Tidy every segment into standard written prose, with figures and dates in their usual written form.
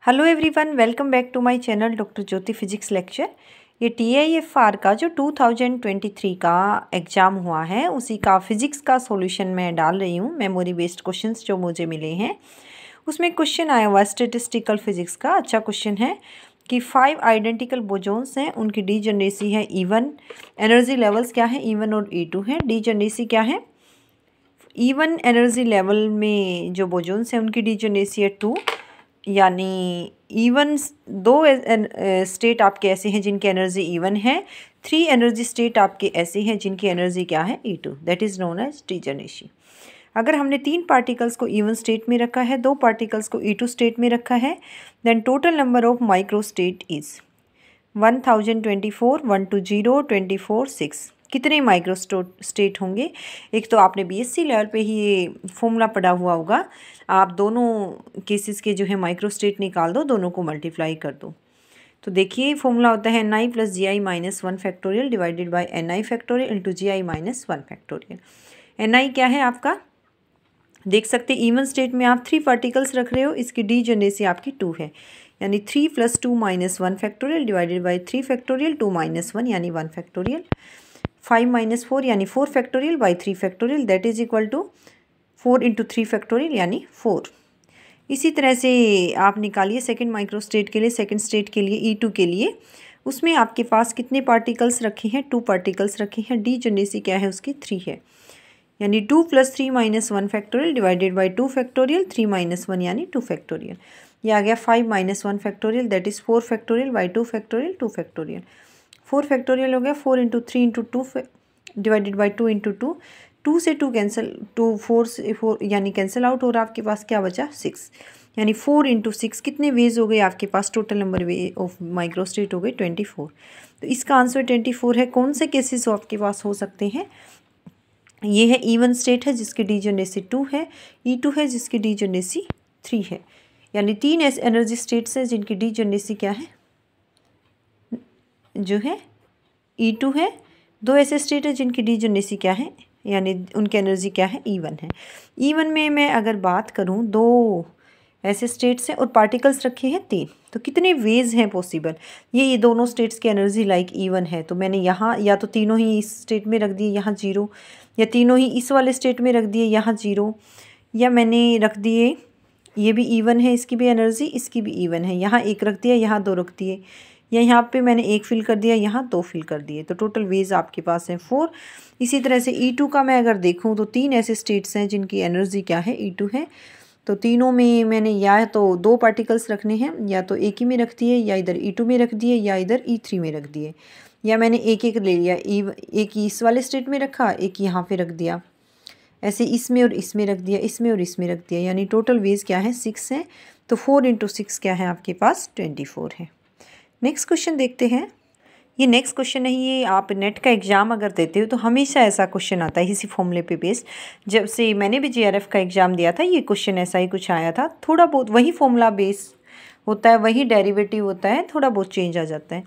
Hello everyone, welcome back to my channel doctor Jyoti physics lecture. ये TIFR का जो 2023 का एग्ज़ाम हुआ है उसी का फिज़िक्स का सॉल्यूशन मैं डाल रही हूँ। मेमोरी बेस्ड क्वेश्चंस जो मुझे मिले हैं उसमें क्वेश्चन आया हुआ स्टैटिस्टिकल फिजिक्स का। अच्छा क्वेश्चन है कि 5 आइडेंटिकल बोजोन्स हैं, उनकी डीजेनरेसी है E1, एनर्जी लेवल्स क्या है E1 और E2 है। डीजेनरेसी क्या है, E1 एनर्जी लेवल में जो बोजोन्स हैं उनकी डीजेनरेसी है 2, यानी E1 दो स्टेट आपके ऐसे हैं जिनकी एनर्जी E1 है, 3 एनर्जी स्टेट आपके ऐसे हैं जिनकी एनर्जी क्या है E2, that is known as degeneracy. अगर हमने 3 पार्टिकल्स को E1 स्टेट में रखा है, 2 पार्टिकल्स को E2 स्टेट में रखा है, then total number of micro state is 1024, 120, 24, 6। कितने माइक्रो स्टेट होंगे? एक तो आपने BSc लेवल पे ही ये फॉर्मूला पढ़ा हुआ होगा। आप दोनों केसेस के जो है माइक्रो स्टेट निकाल दो, दोनों को मल्टीप्लाई कर दो। तो देखिए फॉर्मूला होता है Ni + Gi - 1 factorial divided by Ni factorial into Gi - 1 factorial. Ni क्या है आपका, देख सकते हैं E1 स्टेट में आप 3 पार्टिकल्स रख रहे हो, इसकी डीजेनरेसी आपकी 2 है, यानी 3 + 2 - 1 फैक्टोरियल डिवाइडेड बाय 3 फैक्टोरियल 2 - 1 यानी 1 फैक्टोरियल। 5 - 4 यानी 4 factorial by 3 factorial, that is equal to 4 × 3 factorial यानी 4। इसी तरह से आप निकालिए सेकंड माइक्रो स्टेट के लिए, सेकंड स्टेट के लिए E2 के लिए। उसमें आपके पास कितने पार्टिकल्स रखे हैं? 2 पार्टिकल्स रखे हैं। डीजेनरेसी क्या है उसकी? 3 है, यानी 2 + 3 - 1 फैक्टोरियल डिवाइडेड बाई 2 फैक्टोरियल 3 - 1 यानी 2 फैक्टोरियल। ये आ गया 5 - 1 factorial, that is 4 factorial by 2 factorial 2 factorial. 4 factorial हो गया 4 × 3 × 2 डिवाइडेड बाई 2 × 2। 2 से 2 कैंसिल, 2 4 से 4 यानी कैंसिल आउट, और आपके पास क्या बचा? 6, यानी 4 × 6 कितने वेज हो गए आपके पास? Total number way of microstate हो गए 24। तो इसका आंसर 24 है। कौन से केसेस आपके पास हो सकते हैं? ये है E1 स्टेट है जिसकी डीजेनरेसी 2 है, E2 है जिसकी डीजेनरेसी 3 है, यानी 3 ऐसे एनर्जी स्टेट्स हैं जिनकी डीजेनरेसी क्या है, जो है E2 है। 2 ऐसे स्टेट है जिनकी डीजेनरेसी क्या है, यानी उनकी एनर्जी क्या है? E1 है। E1 में मैं अगर बात करूं, 2 ऐसे स्टेट्स हैं और पार्टिकल्स रखे हैं 3, तो कितने वेज हैं पॉसिबल? ये दोनों स्टेट्स की एनर्जी लाइक E1 है, तो मैंने यहाँ या तो तीनों ही इस स्टेट में रख दिए, यहाँ 0, या तीनों ही इस वाले स्टेट में रख दिए, यहाँ 0, या मैंने रख दिए ये भी E1 है, इसकी भी एनर्जी, इसकी भी E1 है, यहाँ 1 रख दिया, यहाँ 2 रख दिए, या यहाँ पे मैंने 1 फिल कर दिया, यहाँ 2 फिल कर दिए, तो टोटल वेज आपके पास है 4। इसी तरह से E2 का मैं अगर देखूँ तो 3 ऐसे स्टेट्स हैं जिनकी एनर्जी क्या है? E2 है। तो तीनों में मैंने या तो 2 पार्टिकल्स रखने हैं, या तो एक ही में रख दिए, या इधर E2 में रख दिए, या इधर E3 में रख दिए, या मैंने एक एक ले लिया, एक इस वाले स्टेट में रखा, एक यहाँ पे रख दिया, ऐसे इसमें और इसमें रख दिया, इसमें और इसमें रख दिया, यानी टोटल वेज क्या है? 6 है। तो 4 × 6 क्या है आपके पास? 24 है। नेक्स्ट क्वेश्चन देखते हैं। ये नेक्स्ट क्वेश्चन है, ये आप नेट का एग्ज़ाम अगर देते हो तो हमेशा ऐसा क्वेश्चन आता है इसी फॉर्मूले पे बेस्ड। जब से मैंने भी JRF का एग्ज़ाम दिया था ये क्वेश्चन ऐसा ही कुछ आया था, थोड़ा बहुत वही फॉर्मूला बेस होता है, वही डेरिवेटिव होता है, थोड़ा बहुत चेंज आ जाता है।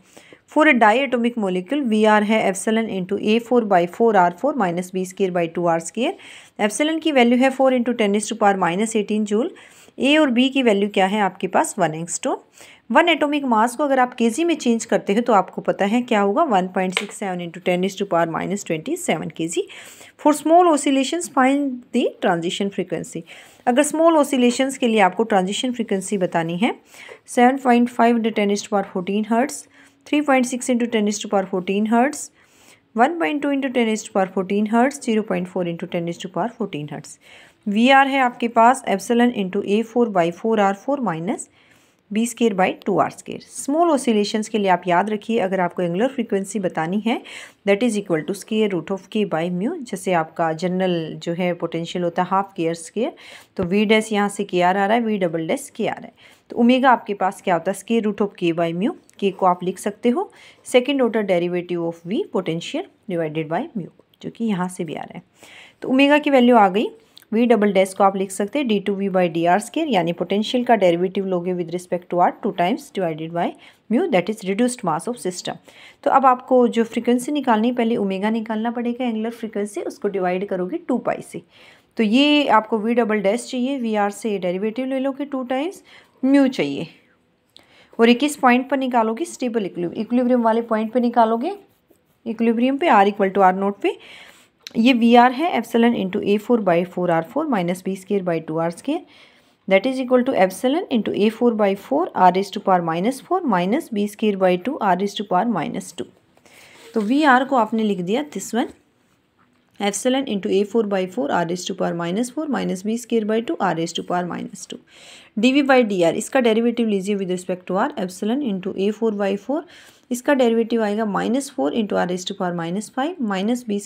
For a di atomic molecule Vr है एप्सिलॉन × A4/4r4 - B²/2r²। एप्सिलॉन की वैल्यू है 4 × 10⁻18 जूल। ए और बी की वैल्यू क्या है आपके पास? 1 एंगस्ट्रॉम। 1 एटॉमिक मास को अगर आप केजी में चेंज करते हो तो आपको पता है क्या होगा? 1.67 × 10⁻27 KG. For small oscillations find the transition frequency. अगर स्मॉल ऑसिलेशंस के लिए आपको ट्रांजिशन फ्रीक्वेंसी बतानी है, 7.5 × 10⁻14 hertz, 3.6 × 10⁻14 hertz, 1.2 × 10⁻14 hertz, 0.4 × 10⁻14 hertz. Vr है आपके पास epsilon × A4/4r4 - B²/2r²। Small oscillations के लिए आप याद रखिए, अगर आपको एंगुलर फ्रीक्वेंसी बतानी है that is equal to √k/μ। जैसे आपका जनरल जो है पोटेंशियल होता है ½ तो V डैश यहाँ से KR आ रहा है, V डबल डैश KR है, तो ओमेगा आपके पास क्या होता है? √k/μ। k को आप लिख सकते हो second order derivative of V potential divided by μ, जो कि यहाँ से भी आ रहा है। तो ओमेगा की वैल्यू आ गई। V डबल डैश को आप लिख सकते हैं d2V/dr², यानी पोटेंशियल का डेरिवेटिव लोगे with respect to r 2 times divided by mu, that is reduced mass of system. तो अब आपको जो फ्रीक्वेंसी निकालनी, पहले ओमेगा निकालना पड़ेगा एंगुलर फ्रीक्वेंसी, उसको डिवाइड करोगे 2π से। तो ये आपको V डबल डैश चाहिए, VR से डेरिवेटिव ले लोगे 2 टाइम्स, म्यू चाहिए और ये किस पॉइंट पर निकालोगे, स्टेबल इक्विलिब्रियम वाले पॉइंट पे निकालोगे, इक्विलिब्रियम पे r equal to R naught पे। ये वी आर है epsilon into A4/4R4 minus B² that is equal to epsilon into A4/4 r⁻⁻4 minus B² r⁻²। तो वी आर को आपने लिख दिया this one, epsilon into A4/4 r⁻⁻4 minus B² r⁻²। dv/dr इसका derivative लीजिए with respect to R, epsilon into A4/4 इसका derivative आएगा -4 into r⁻5 minus B²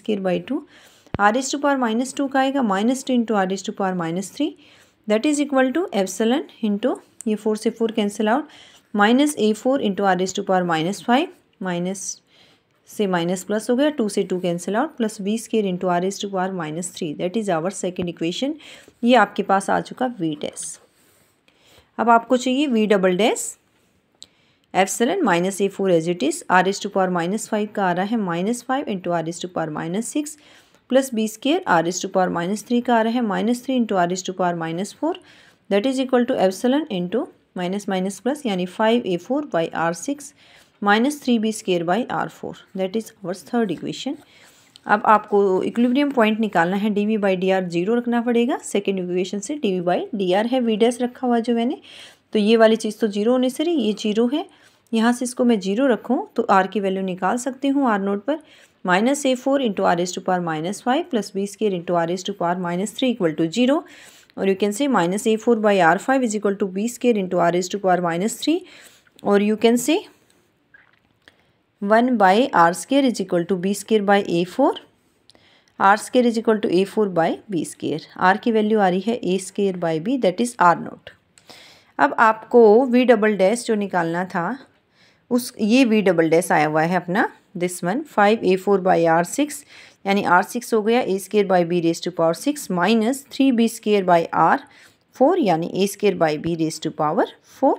r⁻² का आएगा -2 into r⁻³ that is equal to epsilon into ये 4 से 4 cancel out minus A4 into r⁻5 minus से minus plus हो गया, 2 से 2 cancel out plus B² into r⁻³ that is our second equation. ये आपके पास आ चुका V डैश। अब आपको चाहिए V double dash epsilon minus A4 as it is r⁻5 का आ रहा है -5 into r⁻6 plus B² r⁻³ का आ रहा है -3 into r⁻4 that is equal to epsilon into minus minus plus यानी 5A4/R6 minus 3B²/R4 that is our third equation. अब आपको equilibrium point निकालना है, dv/dr 0 रखना पड़ेगा। सेकेंड इक्वेशन से dv/dr है V डैश रखा हुआ जो मैंने, तो ये वाली चीज़ तो 0 होने से रही, ये 0 है, यहाँ से इसको मैं 0 रखूँ तो r की वैल्यू निकाल सकती हूँ r नोट पर -A4 into r⁻5 plus B² into r⁻³ equal to 0 और यू कैन से -A4/R5 is equal to B² into r⁻³ और you can say 1/r² is equal to B²/A4 r² is equal to A4/B²। r की value आ रही है A²/B that is r note. अब आपको V double dash जो निकालना था उस ये V डबल डैश आया हुआ है अपना दिस वन 5A4/R6 यानी R6 हो गया A²/B⁻6 माइनस 3B²/R4 यानी A²/B⁻4।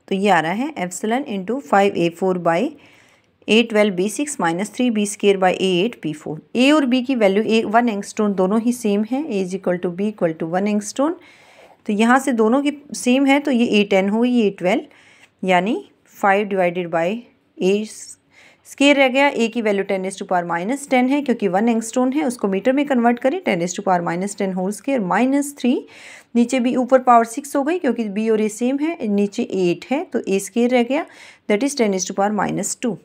तो ये आ रहा है epsilon into 5A4/A12B6 minus 3B²/A8B4। A और B की वैल्यू 1 एंगस्ट्रॉन दोनों ही सेम है, A is equal to B equal to 1 angstrom. तो यहाँ से दोनों की सेम है तो ये A10 हो, ये A12 यानी 5 डिवाइडेड बाई A² रह गया। A की वैल्यू 10⁻⁻10 है क्योंकि 1 एंगस्ट्रॉन है, उसको मीटर में कन्वर्ट करें 10⁻⁻10 होल स्क्वायर माइनस 3 नीचे भी ऊपर पावर 6 हो गई क्योंकि B और A सेम है, नीचे 8 है तो A² रह गया that is 10⁻⁻2।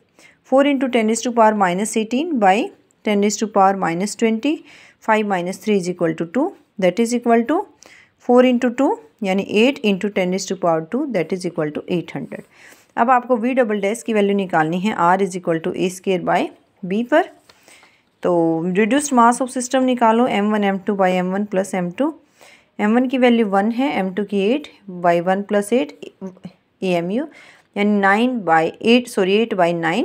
4 into 10⁻⁻18 by 10⁻⁻20 5 minus 3 is equal to 2 that is equal to 4 into 2 यानी 8 into 10⁻2 that is equal to 800। अब आपको V डबल डैश की वैल्यू निकालनी है r is equal to A²/B पर। तो रिड्यूस्ड मास ऑफ सिस्टम निकालो m1 m2 by m1 plus m2। m1 की वैल्यू 1 है, m2 की 8 बाई 1 प्लस 8 AMU यानी 8/9।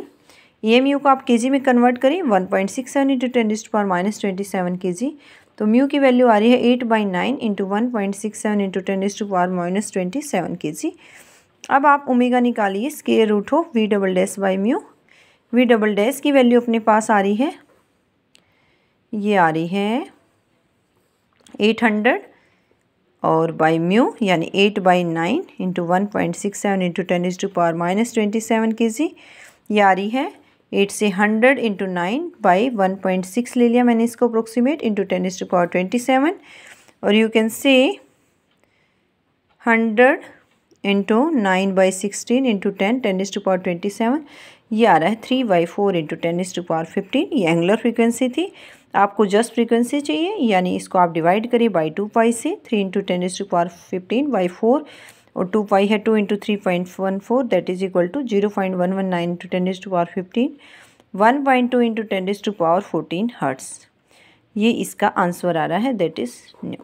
AMU को आप kg में कन्वर्ट करें 1.67 इंटू 10⁻⁻27 kg। तो म्यू की वैल्यू आ रही है 8/9 इंटू 1.67 इंटू 10⁻⁻27 kg। अब आप ओमेगा निकालिए square root of V double dash by mu. V double dash की वैल्यू अपने पास आ रही है, ये आ रही है 800 और बाई म्यू यानी 8/9 इंटू 1.67 इंटू 10⁻⁻27 kg। ये आ रही है 8 से 100 इंटू 9 बाई 1.6 ले लिया मैंने इसको अप्रोक्सीमेट इंटू 10⁻27 और यू कैन से 100 इंटू 9/16 इंटू 10⁻27 ये आ रहा है 3/4 इंटू 10⁻15। ये एंगुलर फ्रीक्वेंसी थी, आपको जस्ट फ्रीक्वेंसी चाहिए यानी इसको आप डिवाइड करिए बाई 2π से 3 इंटू 10⁻15/4 और 2π है 2 into 3.14 that is equal to 0.119 into 10⁻15 1.2 into 10⁻14 hertz. ये इसका आंसर आ रहा है that is nu.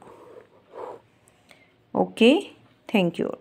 Okay, thank you.